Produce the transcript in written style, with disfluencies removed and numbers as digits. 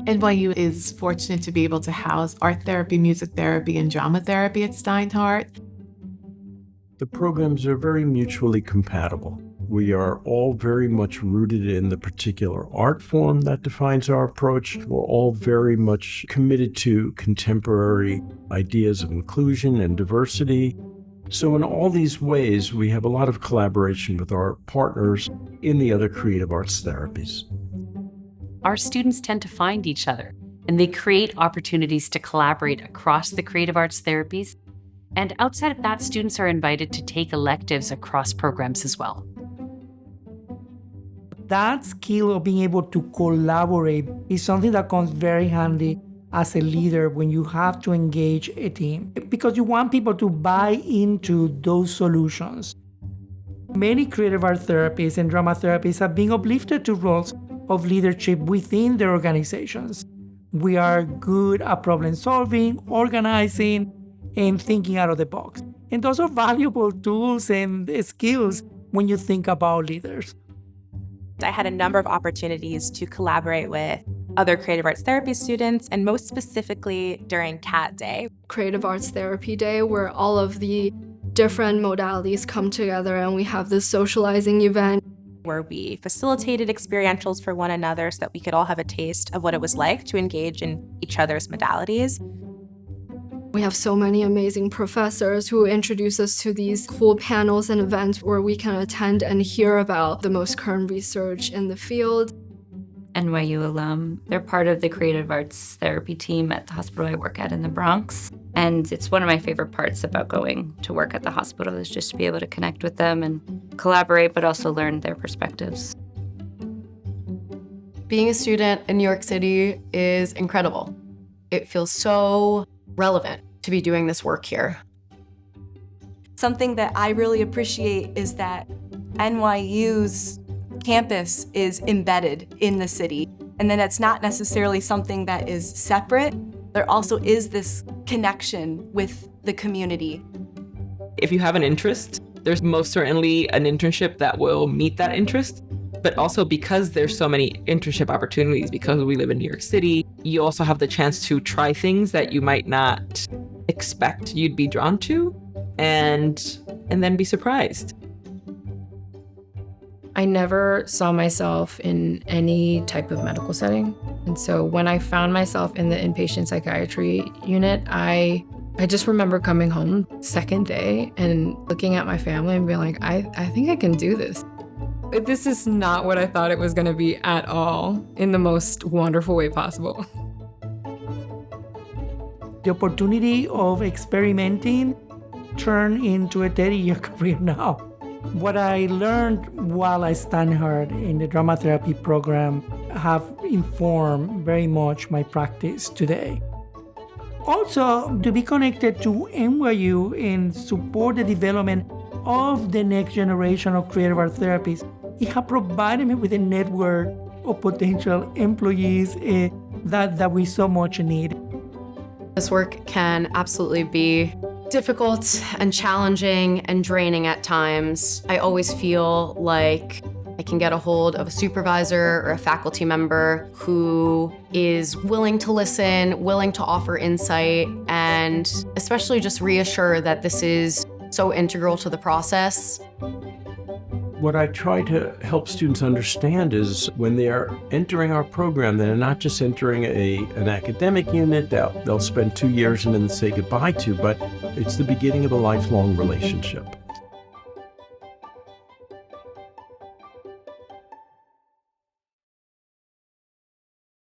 NYU is fortunate to be able to house art therapy, music therapy, and drama therapy at Steinhardt. The programs are very mutually compatible. We are all very much rooted in the particular art form that defines our approach. We're all very much committed to contemporary ideas of inclusion and diversity. So in all these ways, we have a lot of collaboration with our partners in the other creative arts therapies. Our students tend to find each other, and they create opportunities to collaborate across the creative arts therapies. And outside of that, students are invited to take electives across programs as well. That skill of being able to collaborate is something that comes very handy as a leader when you have to engage a team, because you want people to buy into those solutions. Many creative art therapists and drama therapists have been uplifted to roles of leadership within their organizations. We are good at problem solving, organizing, and thinking out of the box. And those are valuable tools and skills when you think about leaders. I had a number of opportunities to collaborate with other creative arts therapy students, and most specifically during CAT Day. Creative Arts Therapy Day, where all of the different modalities come together and we have this socializing event. Where we facilitated experientials for one another so that we could all have a taste of what it was like to engage in each other's modalities. We have so many amazing professors who introduce us to these cool panels and events where we can attend and hear about the most current research in the field. NYU alum. They're part of the creative arts therapy team at the hospital I work at in the Bronx. And it's one of my favorite parts about going to work at the hospital is just to be able to connect with them and collaborate, but also learn their perspectives. Being a student in New York City is incredible. It feels so relevant to be doing this work here. Something that I really appreciate is that NYU's campus is embedded in the city, and then it's not necessarily something that is separate. There also is this connection with the community. If you have an interest, there's most certainly an internship that will meet that interest. But also because there's so many internship opportunities, because we live in New York City, you also have the chance to try things that you might not expect you'd be drawn to, and then be surprised. I never saw myself in any type of medical setting. And so when I found myself in the inpatient psychiatry unit, I just remember coming home second day and looking at my family and being like, I think I can do this. This is not what I thought it was going to be at all, in the most wonderful way possible. The opportunity of experimenting turned into a 30-year career now. What I learned while I Steinhardt in the drama therapy program have informed very much my practice today. Also, to be connected to NYU and support the development of the next generation of creative art therapists, it has provided me with a network of potential employees that we so much need. This work can absolutely be difficult and challenging and draining at times. I always feel like I can get a hold of a supervisor or a faculty member who is willing to listen, willing to offer insight, and especially just reassure that this is so integral to the process. What I try to help students understand is when they are entering our program, they're not just entering an academic unit that they'll spend 2 years and then say goodbye to, but it's the beginning of a lifelong relationship.